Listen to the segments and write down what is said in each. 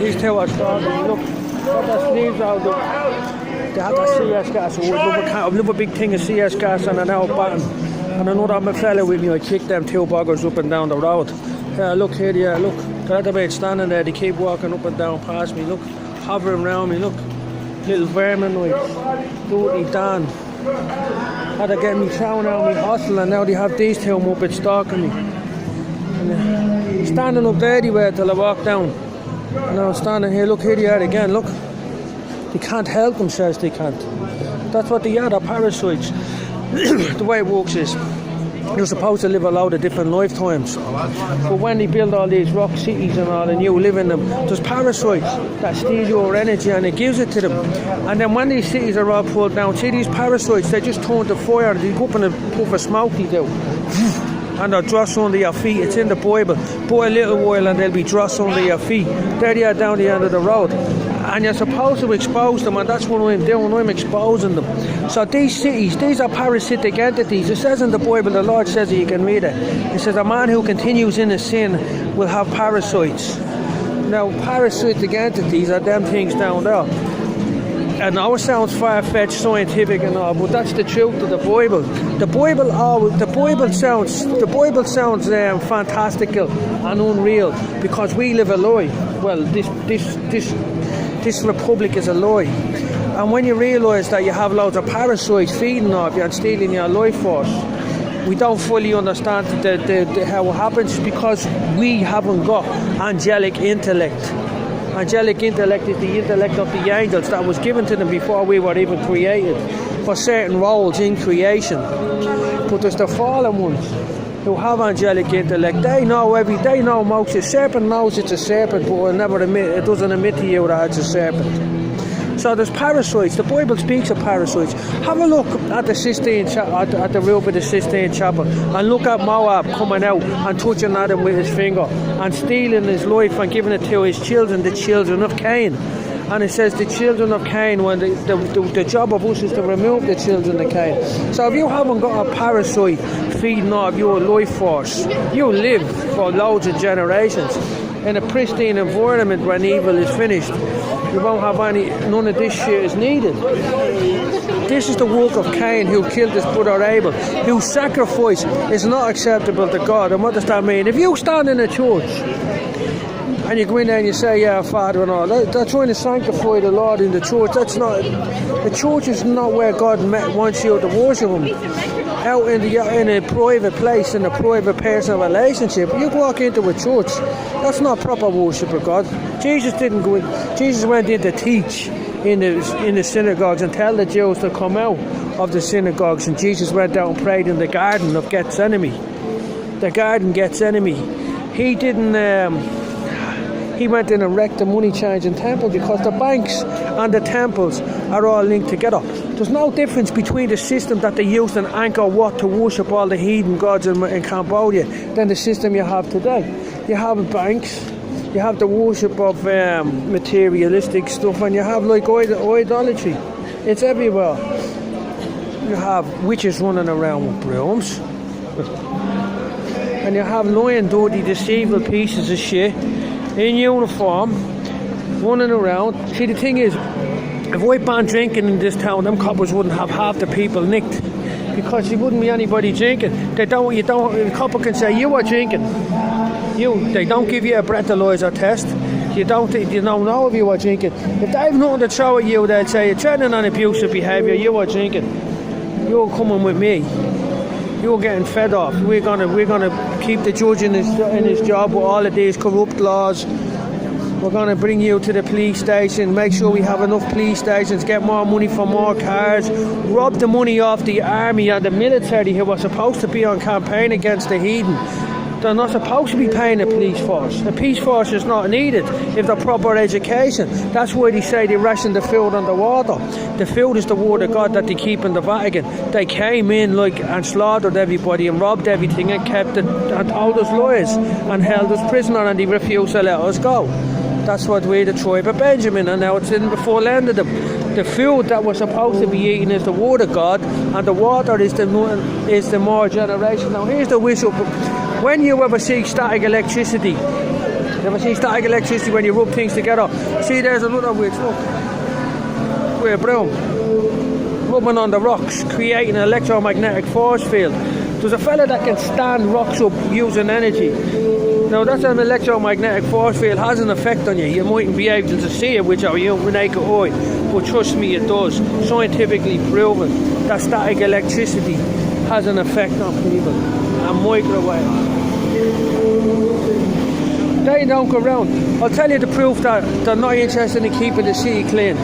These two are starting. Look, got their sleeves out. Look. They have that CS gas. I've never big thing of CS gas on an out button. And I know that my fella with me, I kick them two buggers up and down the road. Look here, yeah, look. They're at the bed standing there, they keep walking up and down past me, look. Hovering around me, look. Little vermin, like, dirty Dan. Had to get me thrown out of my hostel, and now they have these two up stalking me. And standing up there anywhere till I walk down. And now I'm standing here, look here they are again, look. They can't help themselves, they can't. That's what they are, they're parasites. The way it works is, you're supposed to live a lot of different lifetimes. But when they build all these rock cities and all, and you live in them, there's parasites that steal your energy and it gives it to them. And then when these cities are all pulled down, see these parasites, they just turn to fire, they go up in a puff of smoke, they do. And they're dross under your feet. It's in the Bible. Boy, a little while and they'll be dross under your feet. There they are down the end of the road. And you're supposed to expose them, and that's what I'm doing. I'm exposing them. So these cities, these are parasitic entities. It says in the Bible, the Lord says that you can read it. It says a man who continues in his sin will have parasites. Now, parasitic entities are them things down there. And now it sounds far-fetched, scientific and all, but that's the truth of the Bible. The Bible sounds fantastical and unreal because we live a lie. Well, this republic is a lie. And when you realise that you have loads of parasites feeding off you and stealing your life force, we don't fully understand how it happens because we haven't got angelic intellect. Angelic intellect is the intellect of the angels that was given to them before we were even created for certain roles in creation. But there's the fallen ones who have angelic intellect. They know most. A serpent knows it's a serpent, but it doesn't admit to you that it's a serpent. So there's parasites. The Bible speaks of parasites. Have a look at the Sistine at the roof of the Sistine Chapel, and look at Moab coming out and touching at him with his finger and stealing his life and giving it to his children, the children of Cain. And it says the children of Cain, when the job of us is to remove the children of Cain. So if you haven't got a parasite feeding off your life force, you live for loads of generations in a pristine environment when evil is finished. You won't have none of this shit is needed. This is the work of Cain, who killed his brother Abel, whose sacrifice is not acceptable to God. And what does that mean? If you stand in a church and you go in there and you say, yeah, Father and all, they're trying to sanctify the Lord in the church. The church is not where God wants you to worship Him. Out in a private place, in a private personal relationship, you walk into a church, that's not proper worship of God. Jesus didn't go in. Jesus went in to teach in the synagogues and tell the Jews to come out of the synagogues, and Jesus went out and prayed in the garden of Gethsemane. The garden Gethsemane. He didn't. He went in and wrecked the money changing temple because the banks and the temples are all linked together. There's no difference between the system that they used in Angkor Wat to worship all the heathen gods in Cambodia than the system you have today. You have banks, you have the worship of materialistic stuff, and you have like idolatry. It's everywhere. You have witches running around with brooms. And you have lying, dirty, deceitful pieces of shit in uniform running around. See, the thing is, if I banned drinking in this town, them coppers wouldn't have half the people nicked because there wouldn't be anybody drinking. The copper can say you are drinking. They don't give you a breathalyzer test. You don't know if you are drinking. If they've nothing to throw at you, they'll say you're treading on abusive behaviour. You are drinking. You're coming with me. You're getting fed off. We're gonna keep the judge in his job with all of these corrupt laws. We're going to bring you to the police station, make sure we have enough police stations, get more money for more cars, rob the money off the army and the military who are supposed to be on campaign against the heathen. They're not supposed to be paying a police force. A police force is not needed if they're proper education. That's why they say they ration the food and the water. The food is the word of God that they keep in the Vatican. They came in and slaughtered everybody and robbed everything and kept it and told us lies and held us prisoner, and they refused to let us go. That's what we, the tribe of Benjamin, and now it's in the full end of them. The food that we're supposed to be eating is the word of God, and the water is the more generation. Now here's the whistle. When you ever see static electricity, Never see static electricity when you rub things together. See, there's another witch, look. We're brown. Rubbing on the rocks, creating an electromagnetic force field. There's a fella that can stand rocks up using energy. Now that's an electromagnetic force field, has an effect on you. You mightn't be able to see it with your naked eye, but trust me, it does. Scientifically proven that static electricity has an effect on people. And microwave. They don't go round. I'll tell you the proof that they're not interested in keeping the city clean.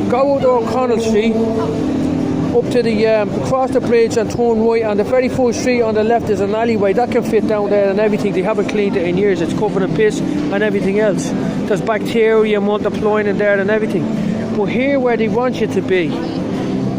Go out to O'Connell Street, up to the across the bridge and turn right, and the very first street on the left is an alleyway that can fit down there and everything. They haven't cleaned it in years. It's covered in piss and everything else. There's bacteria multiplying in there and everything. But here where they want you to be,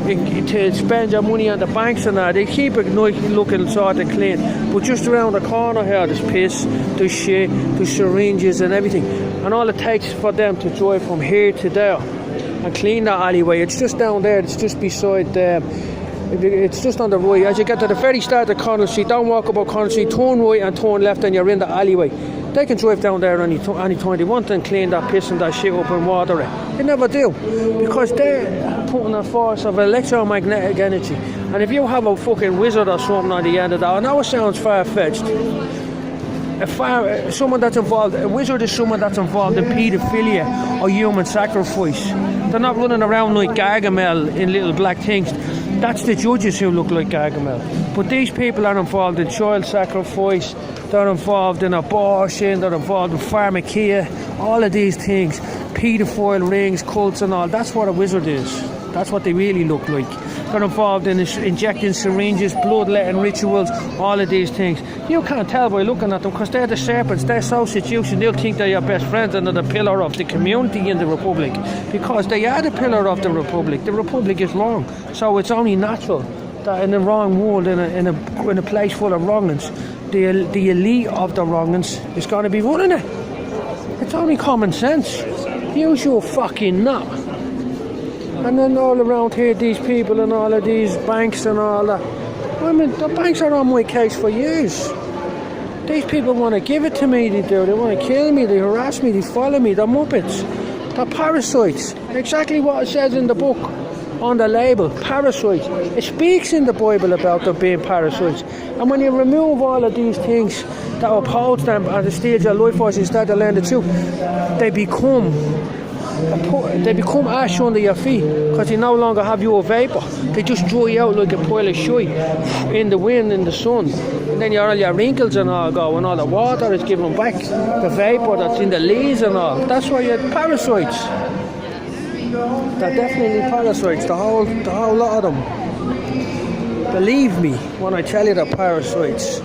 to spend your money on the banks and that, they keep it nice looking sort of clean. But just around the corner here, there's piss, there's shit, there's syringes and everything. And all it takes for them to drive from here to there and clean that alleyway. It's just down there, it's just beside the, it's just on the right. As you get to the very start of Connell Street, don't walk up Connell Street, turn right and turn left and you're in the alleyway. They can drive down there any time they want and clean that piss and that shit up and water it. They never do, because they're putting a force of electromagnetic energy. And if you have a fucking wizard or something on the end of that, I know it sounds far-fetched, someone that's involved, a wizard is someone that's involved in paedophilia or human sacrifice. They're not running around like Gargamel in little black things. That's the judges who look like Gargamel. But these people are involved in child sacrifice, they're involved in abortion, they're involved in pharmacia, all of these things, paedophile rings, cults and all. That's what a wizard is. That's what they really look like. They're involved in injecting syringes, bloodletting rituals, all of these things. You can't tell by looking at them, because they're the serpents, they're so seducing. They'll think they're your best friends and they're the pillar of the community in the Republic, because they are the pillar of the Republic. The Republic is wrong, so it's only natural that in the wrong world, in a place full of wrong'uns, the elite of the wrong'uns is going to be running it. It's only common sense. Use your fucking nut. And then all around here, these people and all of these banks and all that. I mean, the banks are on my case for years. These people want to give it to me, they do. They want to kill me, they harass me, they follow me, they're muppets. They're parasites. Exactly what it says in the book on the label, parasites. It speaks in the Bible about them being parasites. And when you remove all of these things that oppose them at the stage of life force, you start to learn the truth, they become ash under your feet, because they no longer have your vapour. They just dry out like a pile of shite in the wind, in the sun. And then all your wrinkles and all go, and all the water is given back, the vapour that's in the leaves and all. That's why you're parasites. They're definitely parasites, the whole lot of them. Believe me when I tell you they're parasites.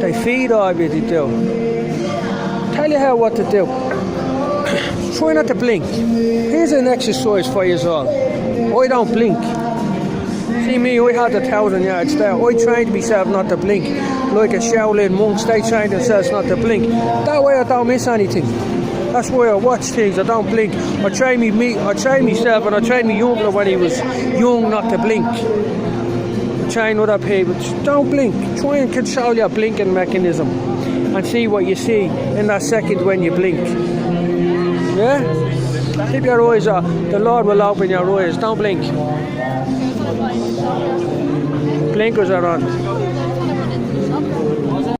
They feed on you, they do. Tell you what to do. Try not to blink. Here's an exercise for you all. I don't blink. See me, I had 1,000 yards there. I trained myself not to blink. Like a Shaolin monks, they trained themselves not to blink. That way I don't miss anything. That's why I watch things, I don't blink. I train myself and I trained my younger when he was young not to blink. I train other people. Don't blink. Try and control your blinking mechanism and see what you see in that second when you blink. Yeah? Keep your eyes up. The Lord will open your eyes. Don't blink. Blinkers are on.